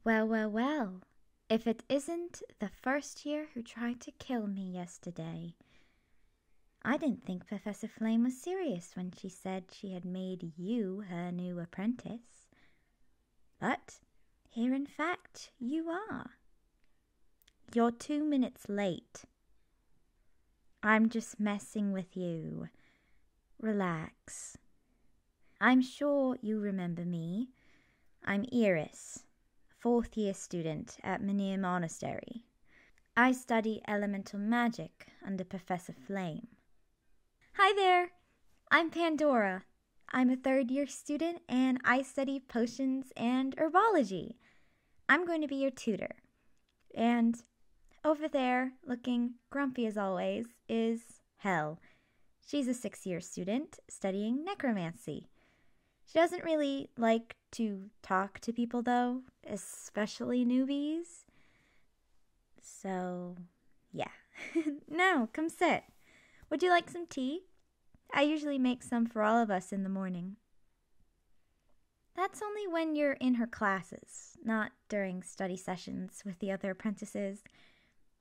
Well, well, well. If it isn't the first year who tried to kill me yesterday. I didn't think Professor Flame was serious when she said she had made you her new apprentice. But here in fact you are. You're 2 minutes late. I'm just messing with you. Relax. I'm sure you remember me. I'm Iris, 4th year student at Menhir Monastery. I study elemental magic under Professor Flame. Hi there, I'm Pandora. I'm a 3rd year student and I study potions and herbology. I'm going to be your tutor. And over there, looking grumpy as always, is Hel. She's a 6th year student studying necromancy. She doesn't really like to talk to people though, especially newbies. So, yeah. No, come sit. Would you like some tea? I usually make some for all of us in the morning. That's only when you're in her classes, not during study sessions with the other apprentices.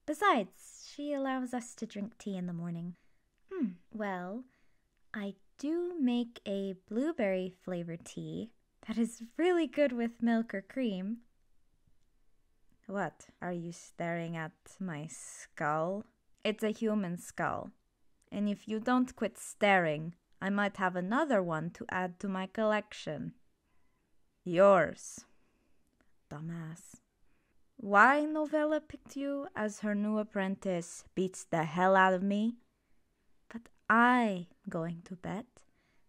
Besides, she allows us to drink tea in the morning. Well, I do make a blueberry-flavored tea that is really good with milk or cream. What? Are you staring at my skull? It's a human skull. And if you don't quit staring, I might have another one to add to my collection. Yours. Dumbass. Why Novella picked you as her new apprentice beats the hell out of me. But I'm going to bet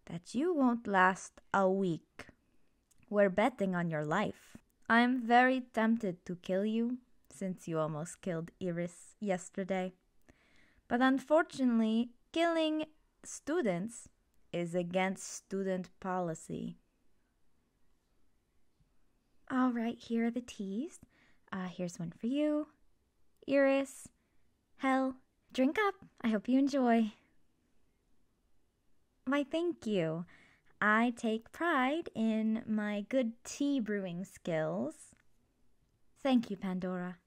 that you won't last a week. We're betting on your life. I'm very tempted to kill you, since you almost killed Iris yesterday. But unfortunately, killing students is against student policy. All right, here are the teas. Here's one for you. Iris, Hel, drink up. I hope you enjoy. Why, thank you. I take pride in my good tea brewing skills. Thank you, Pandora.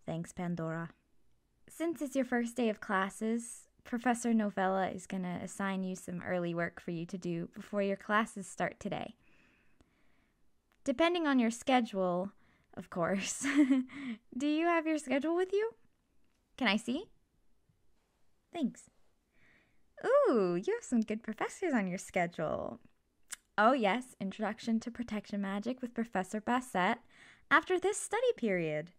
Thanks, Pandora. Since it's your first day of classes, Professor Novella is going to assign you some early work for you to do before your classes start today. Depending on your schedule, of course. Do you have your schedule with you? Can I see? Thanks. Ooh, you have some good professors on your schedule. Oh yes, Introduction to Protection Magic with Professor Bassett after this study period.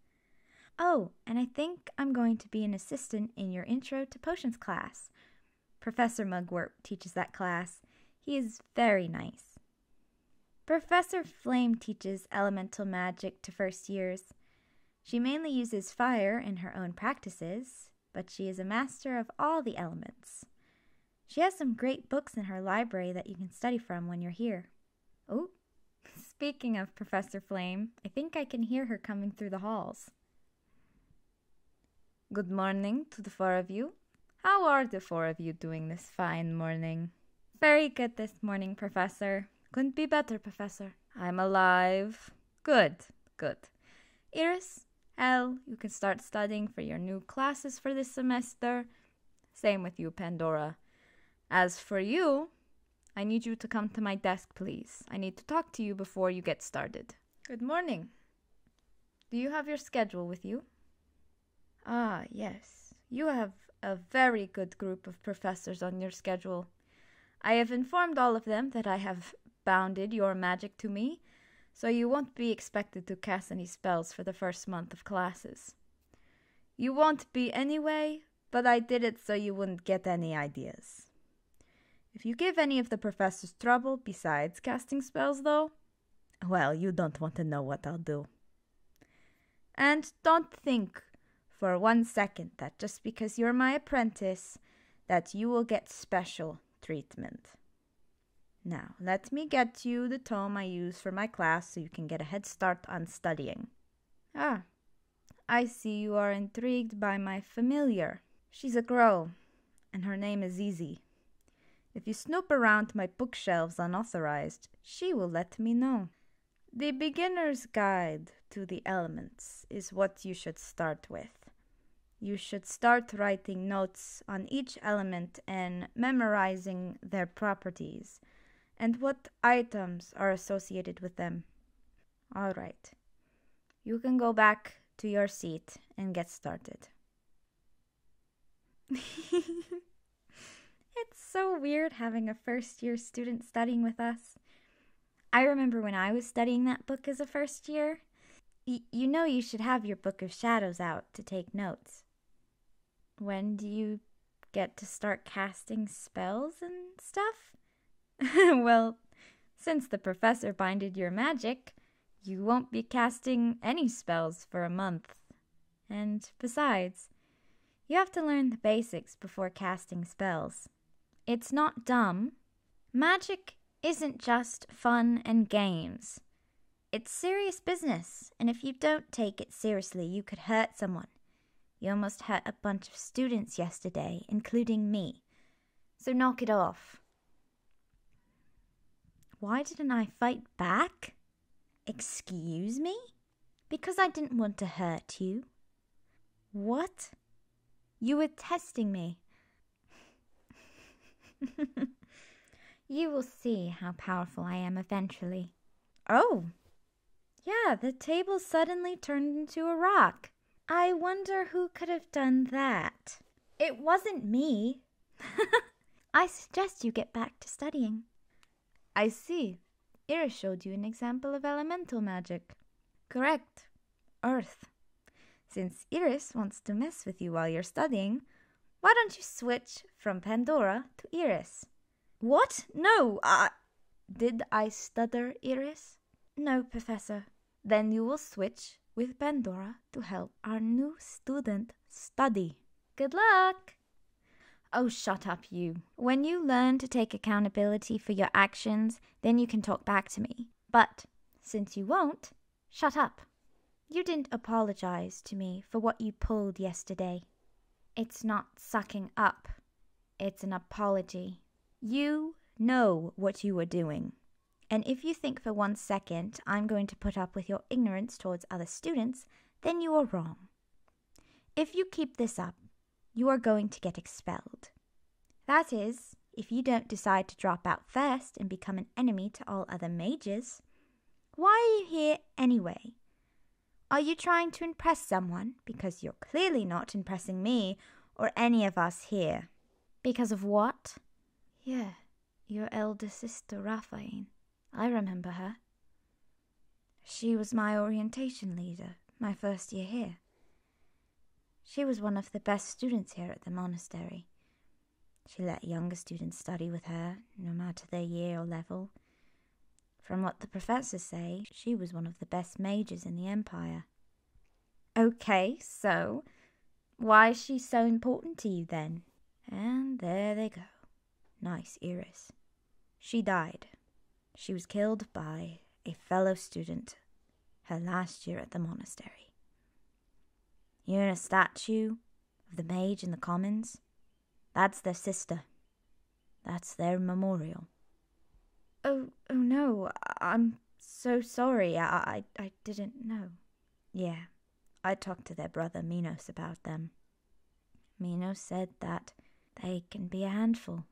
Oh, and I think I'm going to be an assistant in your Intro to Potions class. Professor Mugwort teaches that class. He is very nice. Professor Flame teaches elemental magic to first years. She mainly uses fire in her own practices, but she is a master of all the elements. She has some great books in her library that you can study from when you're here. Oh, speaking of Professor Flame, I think I can hear her coming through the halls. Good morning to the 4 of you. How are the 4 of you doing this fine morning? Very good this morning, Professor. Couldn't be better, Professor. I'm alive. Good, good. Iris, Hel, you can start studying for your new classes for this semester. Same with you, Pandora. As for you, I need you to come to my desk, please. I need to talk to you before you get started. Good morning. Do you have your schedule with you? Ah, yes. You have a very good group of professors on your schedule. I have informed all of them that I have bounded your magic to me, so you won't be expected to cast any spells for the first month of classes. You won't be anyway, but I did it so you wouldn't get any ideas. If you give any of the professors trouble besides casting spells, though, well, you don't want to know what I'll do. And don't think for 1 second that just because you're my apprentice, that you will get special treatment. Now, let me get you the tome I use for my class so you can get a head start on studying. Ah, I see you are intrigued by my familiar. She's a girl, and her name is Easy. If you snoop around my bookshelves unauthorized, she will let me know. The Beginner's Guide to the elements is what you should start with. You should start writing notes on each element and memorizing their properties and what items are associated with them. All right. You can go back to your seat and get started. It's so weird having a first-year student studying with us. I remember when I was studying that book as a first year. You know you should have your book of shadows out to take notes. When do you get to start casting spells and stuff? Well, since the professor binded your magic, you won't be casting any spells for a month. And besides, you have to learn the basics before casting spells. It's not dumb. Magic isn't just fun and games. It's serious business, and if you don't take it seriously, you could hurt someone. You almost hurt a bunch of students yesterday, including me. So knock it off. Why didn't I fight back? Excuse me? Because I didn't want to hurt you. What? You were testing me. You will see how powerful I am eventually. Oh, yeah, the table suddenly turned into a rock. I wonder who could have done that. It wasn't me. I suggest you get back to studying. I see. Iris showed you an example of elemental magic. Correct. Earth. Since Iris wants to mess with you while you're studying, why don't you switch from Pandora to Iris? What? No, Did I stutter, Iris? No, Professor. Then you will switch with Pandora to help our new student study. Good luck! Oh, shut up, you. When you learn to take accountability for your actions, then you can talk back to me. But since you won't, shut up. You didn't apologize to me for what you pulled yesterday. It's not sucking up. It's an apology. You know what you were doing. And if you think for 1 second I'm going to put up with your ignorance towards other students, then you are wrong. If you keep this up, you are going to get expelled. That is, if you don't decide to drop out first and become an enemy to all other mages. Why are you here anyway? Are you trying to impress someone? Because you're clearly not impressing me or any of us here. Because of what? Yeah, your elder sister, Raphael. I remember her. She was my orientation leader, my first year here. She was one of the best students here at the monastery. She let younger students study with her, no matter their year or level. From what the professors say, she was one of the best mages in the Empire. Okay, so why is she so important to you then? And there they go. Nice Iris. She died. She was killed by a fellow student her last year at the monastery. You know a statue of the mage in the commons? That's their sister. That's their memorial. Oh no, I'm so sorry. I didn't know. Yeah, I talked to their brother Minos about them. Minos said that they can be a handful